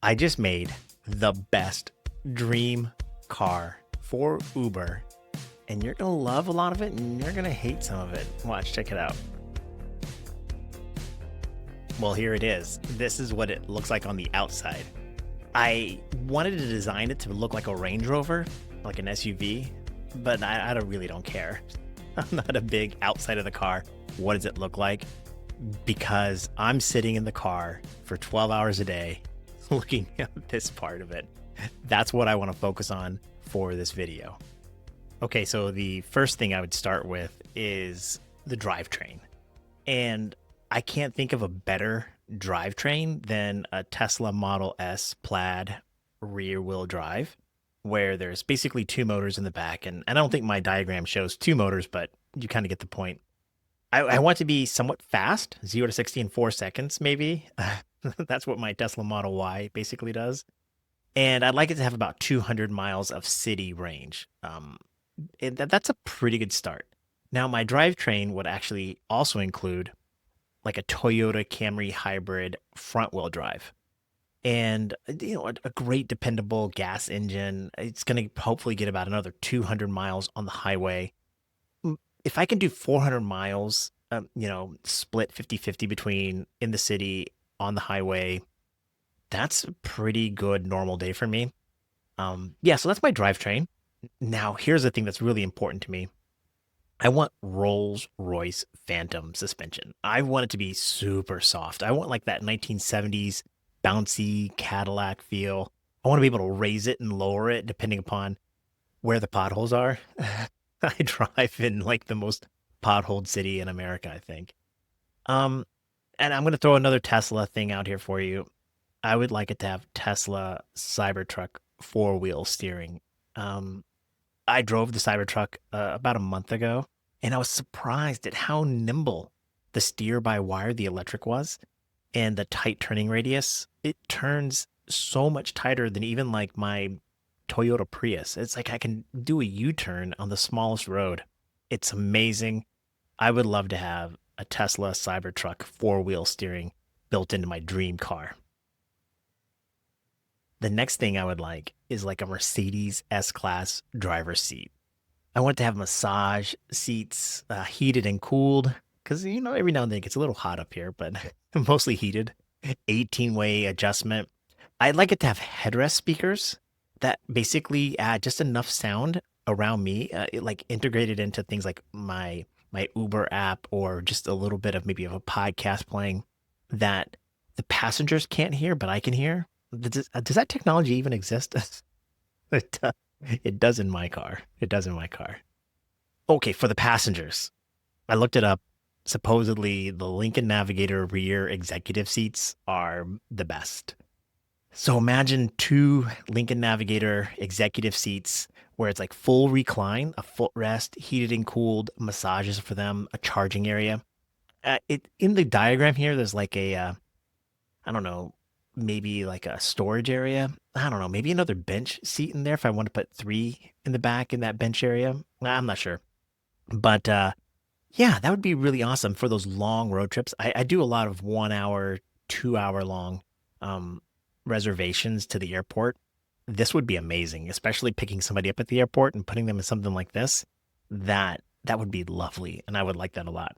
I just made the best dream car for Uber, and you're gonna love a lot of it and you're gonna hate some of it. Watch, check it out. Well, here it is. This is what it looks like on the outside. I wanted to design it to look like a Range Rover, like an SUV, but I really don't care. I'm not a big outside of the car. What does it look like? Because I'm sitting in the car for 12 hours a day looking at this part of it. That's what I want to focus on for this video. Okay, so the first thing I would start with is the drivetrain. And I can't think of a better drivetrain than a Tesla Model S Plaid rear wheel drive, where there's basically two motors in the back. And I don't think my diagram shows two motors, but you kind of get the point. I want to be somewhat fast, 0 to 60 in 4 seconds, maybe. That's what my Tesla Model Y basically does. And I'd like it to have about 200 miles of city range. That's a pretty good start. Now, my drivetrain would actually also include like a Toyota Camry hybrid front wheel drive. And a great dependable gas engine. It's going to hopefully get about another 200 miles on the highway. If I can do 400 miles, split 50-50 between in the city on the highway, that's a pretty good normal day for me. So that's my drivetrain. Now, here's the thing that's really important to me. I want Rolls-Royce Phantom suspension. I want it to be super soft. I want like that 1970s bouncy Cadillac feel. I want to be able to raise it and lower it depending upon where the potholes are. I drive in like the most potholed city in America, I think. And I'm going to throw another Tesla thing out here for you. I would like it to have Tesla Cybertruck four-wheel steering. I drove the Cybertruck about a month ago, and I was surprised at how nimble the steer-by-wire, the electric was, and the tight turning radius. It turns so much tighter than even like my Toyota Prius. It's like I can do a U-turn on the smallest road. It's amazing. I would love to have a Tesla Cybertruck four-wheel steering built into my dream car. The next thing I would like is like a Mercedes S-Class driver's seat. I want to have massage seats, heated and cooled, because, every now and then it gets a little hot up here, but mostly heated. 18-way adjustment. I'd like it to have headrest speakers that basically add just enough sound around me, like integrated into things like my Uber app or just a little bit of maybe of a podcast playing that the passengers can't hear, but I can hear. Does that technology even exist? It does in my car. It does in my car. Okay, for the passengers, I looked it up. Supposedly, the Lincoln Navigator rear executive seats are the best. So imagine two Lincoln Navigator executive seats where it's like full recline, a footrest, heated and cooled, massages for them, a charging area. In the diagram here, there's like I don't know, maybe like a storage area. I don't know, maybe another bench seat in there if I want to put 3 in the back in that bench area. I'm not sure. But yeah, that would be really awesome for those long road trips. I do a lot of 1 hour, 2 hour long reservations to the airport. This would be amazing, especially picking somebody up at the airport and putting them in something like this. That would be lovely, and I would like that a lot.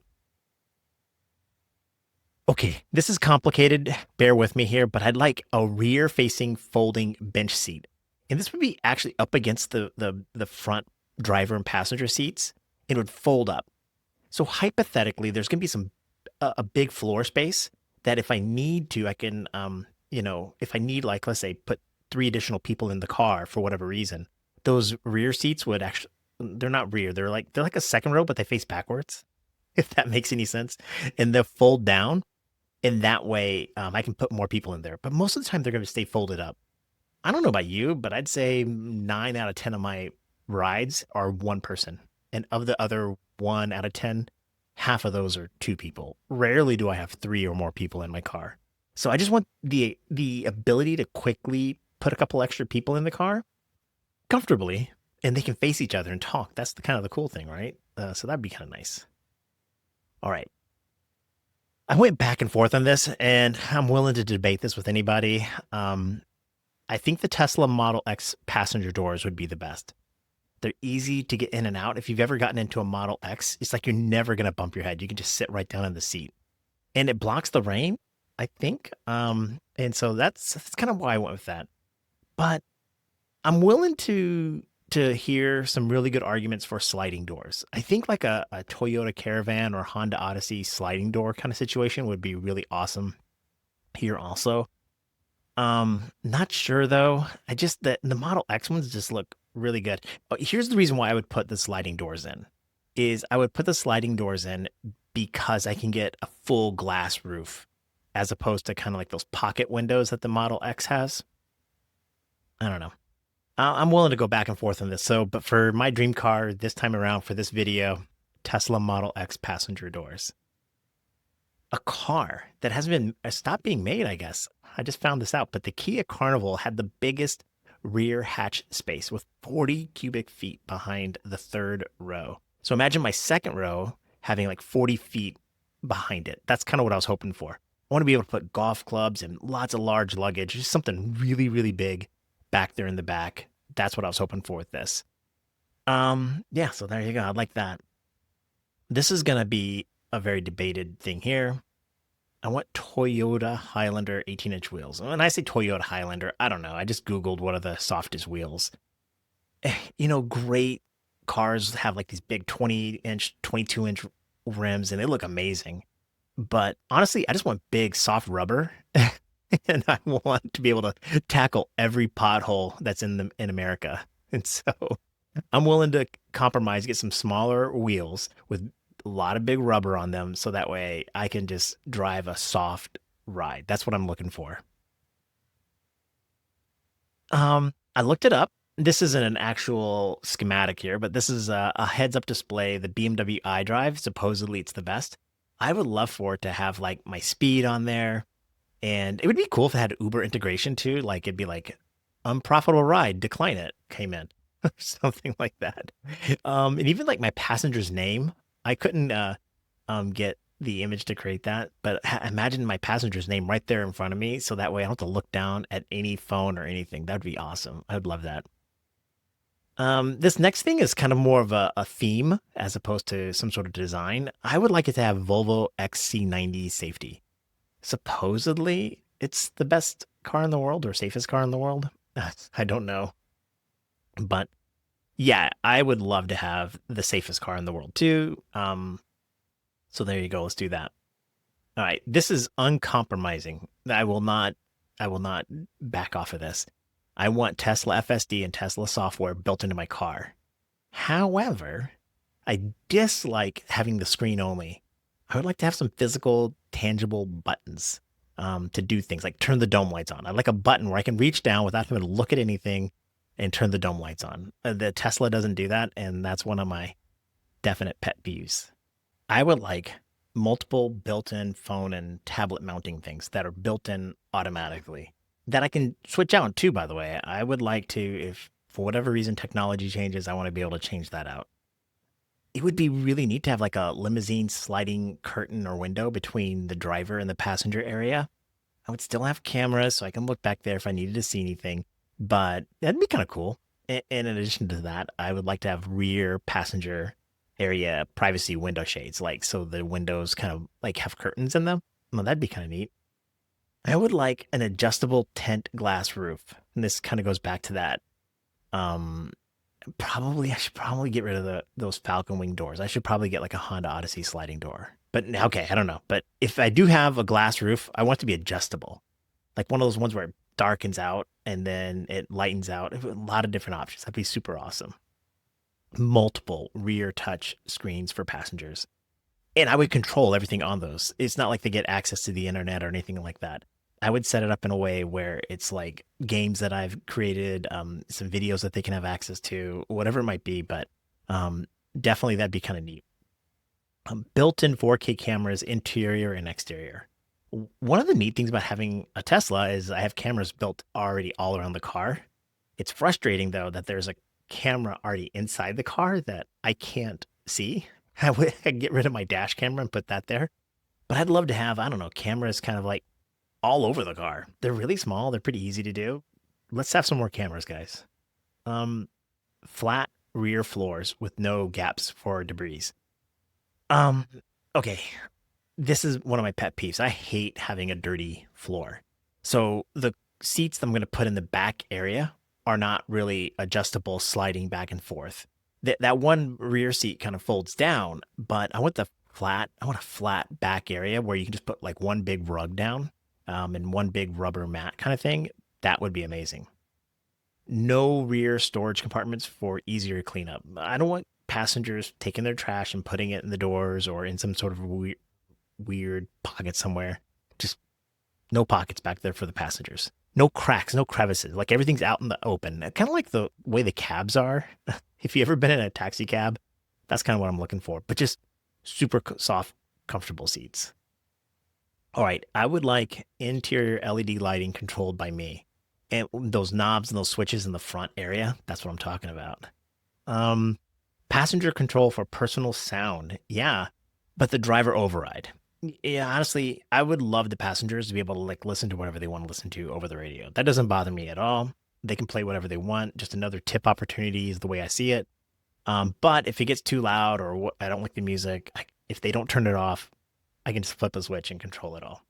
Okay, this is complicated. Bear with me here, but I'd like a rear-facing folding bench seat. And this would be actually up against the front driver and passenger seats. It would fold up. So hypothetically, there's going to be a big floor space that if I need to, I can, if I need, like, let's say, put 3 additional people in the car for whatever reason, those rear seats would actually, they're not rear, they're like a second row, but they face backwards, if that makes any sense. And they'll fold down. And that way, I can put more people in there. But most of the time, they're going to stay folded up. I don't know about you, but I'd say 9 out of 10 of my rides are one person. And of the other 1 out of 10, half of those are 2 people. Rarely do I have 3 or more people in my car. So I just want the ability to quickly put a couple extra people in the car comfortably, and they can face each other and talk. That's the kind of the cool thing, right? So that'd be kind of nice. All right. I went back and forth on this, and I'm willing to debate this with anybody. I think the Tesla Model X passenger doors would be the best. They're easy to get in and out. If you've ever gotten into a Model X, it's like you're never going to bump your head. You can just sit right down in the seat. And it blocks the rain, I think. And so that's kind of why I went with that. But I'm willing to hear some really good arguments for sliding doors. I think like a Toyota Caravan or Honda Odyssey sliding door kind of situation would be really awesome here also. Not sure though. I just the Model X ones just look really good. Oh, here's the reason why I would put the sliding doors in. Is I would put the sliding doors in because I can get a full glass roof as opposed to kind of like those pocket windows that the Model X has. I don't know. I'm willing to go back and forth on this. So, but for my dream car this time around for this video, Tesla Model X passenger doors. A car that hasn't been stopped being made, I guess. I just found this out, but the Kia Carnival had the biggest rear hatch space with 40 cubic feet behind the third row. So imagine my second row having like 40 feet behind it. That's kind of what I was hoping for. I want to be able to put golf clubs and lots of large luggage, just something really, really big back there in the back. That's what I was hoping for with this. Yeah, so there you go. I like that. This is going to be a very debated thing here. I want Toyota Highlander 18-inch wheels. When I say Toyota Highlander, I don't know. I just Googled what are the softest wheels. Great cars have like these big 20-inch, 22-inch rims, and they look amazing. But honestly, I just want big, soft rubber. And I want to be able to tackle every pothole that's in America. And so I'm willing to compromise, get some smaller wheels with a lot of big rubber on them, so that way I can just drive a soft ride. That's what I'm looking for. I looked it up. This isn't an actual schematic here, but this is a heads-up display. The BMW iDrive, supposedly it's the best. I would love for it to have like my speed on there, and it would be cool if it had Uber integration too. Like it'd be like unprofitable ride, decline it, came in, or something like that. And even like my passenger's name, I couldn't get the image to create that, but imagine my passenger's name right there in front of me, so that way I don't have to look down at any phone or anything. That'd be awesome. I'd love that. This next thing is kind of more of a theme as opposed to some sort of design. I would like it to have Volvo XC90 safety. Supposedly, it's the best car in the world or safest car in the world. I don't know. But yeah, I would love to have the safest car in the world too. So there you go. Let's do that. All right. This is uncompromising. I will not back off of this. I want Tesla FSD and Tesla software built into my car. However, I dislike having the screen only. I would like to have some physical, tangible buttons to do things like turn the dome lights on. I like a button where I can reach down without having to look at anything and turn the dome lights on. The Tesla doesn't do that, and that's one of my definite pet peeves. I would like multiple built-in phone and tablet mounting things that are built in automatically that I can switch out too, by the way. I would like to, if for whatever reason technology changes, I want to be able to change that out. It would be really neat to have like a limousine sliding curtain or window between the driver and the passenger area. I would still have cameras so I can look back there if I needed to see anything, but that'd be kind of cool. In addition to that, I would like to have rear passenger area privacy window shades, like so the windows kind of like have curtains in them. Well, that'd be kind of neat. I would like an adjustable tent glass roof. And this kind of goes back to that. Um, I should probably get rid of those Falcon Wing doors. I should probably get like a Honda Odyssey sliding door. But okay, I don't know. But if I do have a glass roof, I want it to be adjustable. Like one of those ones where it darkens out and then it lightens out. A lot of different options. That'd be super awesome. Multiple rear touch screens for passengers. And I would control everything on those. It's not like they get access to the internet or anything like that. I would set it up in a way where it's like games that I've created, some videos that they can have access to, whatever it might be. But definitely that'd be kind of neat. Built-in 4K cameras, interior and exterior. One of the neat things about having a Tesla is I have cameras built already all around the car. It's frustrating though that there's a camera already inside the car that I can't see. I would get rid of my dash camera and put that there. But I'd love to have, I don't know, cameras kind of like all over the car. They're really small. They're pretty easy to do. let's have some more cameras, guys. Um, Flat rear floors with no gaps for debris. Um, okay, this is one of my pet peeves. I hate having a dirty floor. So the seats that I'm going to put in the back area are not really adjustable, sliding back and forth. That one rear seat kind of folds down, but I want a flat back area where you can just put like one big rug down, and one big rubber mat kind of thing. That would be amazing. No rear storage compartments for easier cleanup. I don't want passengers taking their trash and putting it in the doors or in some sort of weird pocket somewhere. Just no pockets back there for the passengers. No cracks, no crevices. Like everything's out in the open. Kind of like the way the cabs are. If you ever been in a taxi cab, that's kind of what I'm looking for. But just super soft, comfortable seats. All right, I would like interior LED lighting controlled by me. And those knobs and those switches in the front area, that's what I'm talking about. Um, Passenger control for personal sound. Yeah, but the driver override. Yeah, honestly, I would love the passengers to be able to like listen to whatever they want to listen to over the radio. That doesn't bother me at all. They can play whatever they want. Just another tip opportunity is the way I see it. But if it gets too loud or I don't like the music, if they don't turn it off, I can just flip a switch and control it all.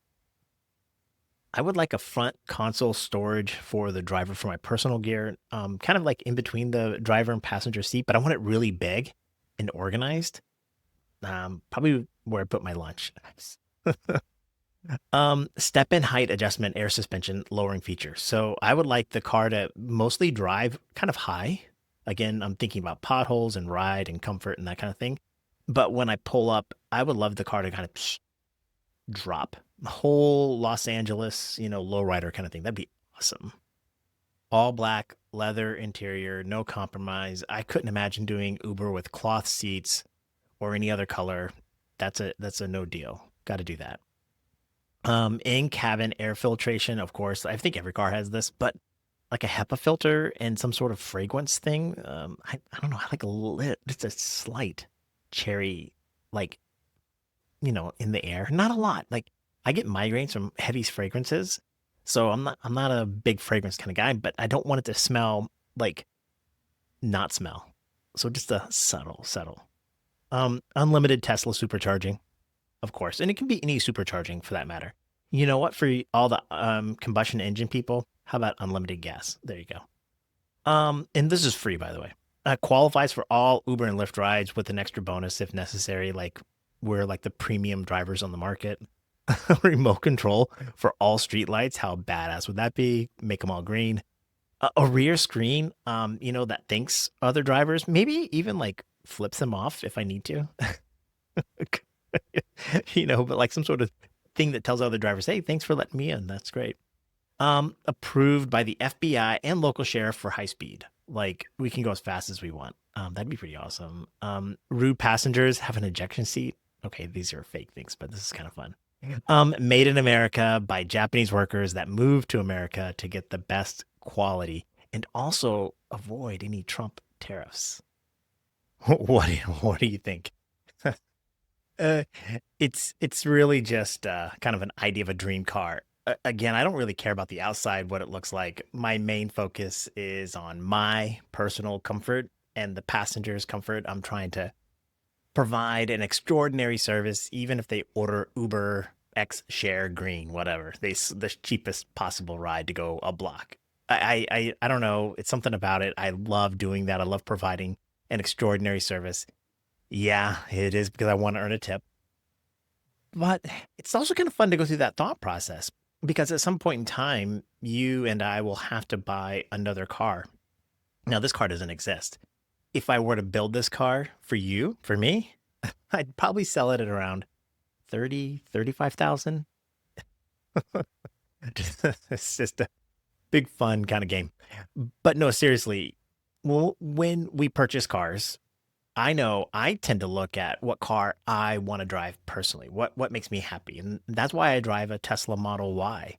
I would like a front console storage for the driver for my personal gear, kind of like in between the driver and passenger seat, but I want it really big and organized. Probably where I put my lunch. Step in height adjustment, air suspension, lowering feature. So I would like the car to mostly drive kind of high. Again, I'm thinking about potholes and ride and comfort and that kind of thing. But when I pull up, I would love the car to kind of drop. The whole Los Angeles, lowrider kind of thing. That'd be awesome. All black, leather interior, no compromise. I couldn't imagine doing Uber with cloth seats or any other color. That's a no deal. Got to do that. In cabin air filtration, of course. I think every car has this, but like a HEPA filter and some sort of fragrance thing. I don't know. I like a lit. It's a slight cherry, like in the air. Not a lot. Like I get migraines from heavy fragrances, so I'm not a big fragrance kind of guy. But I don't want it to smell like not smell. So just a subtle. Unlimited Tesla supercharging, of course, and it can be any supercharging for that matter. You know what? For all the combustion engine people, how about unlimited gas? There you go. And this is free, by the way. Qualifies for all Uber and Lyft rides with an extra bonus if necessary. Like we're like the premium drivers on the market. Remote control for all street lights. How badass would that be? Make them all green. A rear screen, that thinks other drivers. Maybe even like flips them off if I need to. But like some sort of thing that tells other drivers, "Hey, thanks for letting me in. That's great." Approved by the FBI and local sheriff for high speed. Like we can go as fast as we want. That'd be pretty awesome. Rude passengers have an ejection seat. Okay, these are fake things, but this is kind of fun. Made in America by Japanese workers that moved to America to get the best quality and also avoid any Trump tariffs. What do you think? Uh, it's really just kind of an idea of a dream car. Again, I don't really care about the outside, what it looks like. My main focus is on my personal comfort and the passenger's comfort. I'm trying to provide an extraordinary service, even if they order Uber X Share Green, whatever. The cheapest possible ride to go a block. I don't know. It's something about it. I love doing that. I love providing an extraordinary service. Yeah, it is because I want to earn a tip. But it's also kind of fun to go through that thought process because at some point in time, you and I will have to buy another car. Now, this car doesn't exist. If I were to build this car for you, for me, I'd probably sell it at around 30, 35,000. It's just a big fun kind of game. But no, seriously, when we purchase cars, I know I tend to look at what car I want to drive personally, what makes me happy. And that's why I drive a Tesla Model Y.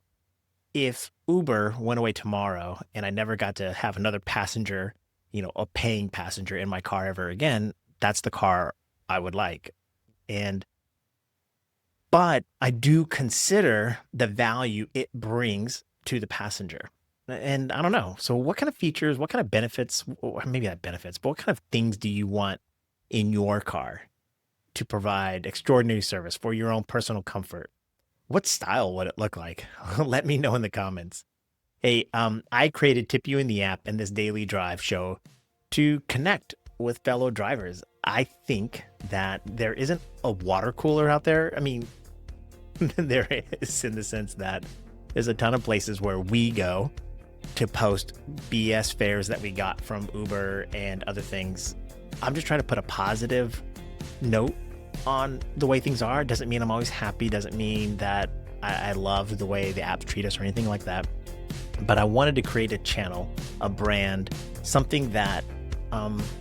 If Uber went away tomorrow and I never got to have another passenger, a paying passenger in my car ever again, that's the car I would like. And but I do consider the value it brings to the passenger. And I don't know. So what kind of features, what kind of benefits, or maybe not benefits, but what kind of things do you want in your car to provide extraordinary service for your own personal comfort? What style would it look like? Let me know in the comments. Hey, I created Tip You in the app and this daily drive show to connect with fellow drivers. I think that there isn't a water cooler out there. I mean, there is in the sense that there's a ton of places where we go to post BS fares that we got from Uber and other things. I'm just trying to put a positive note on the way things are. Doesn't mean I'm always happy, doesn't mean that I love the way the apps treat us or anything like that. But I wanted to create a channel, a brand, something that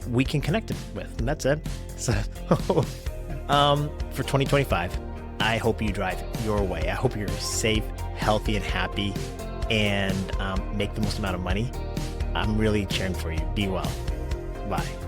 we can connect with, and that's it. So for 2025, I hope you drive your way. I hope you're safe, healthy, and happy, and make the most amount of money. I'm really cheering for you. Be well. Bye.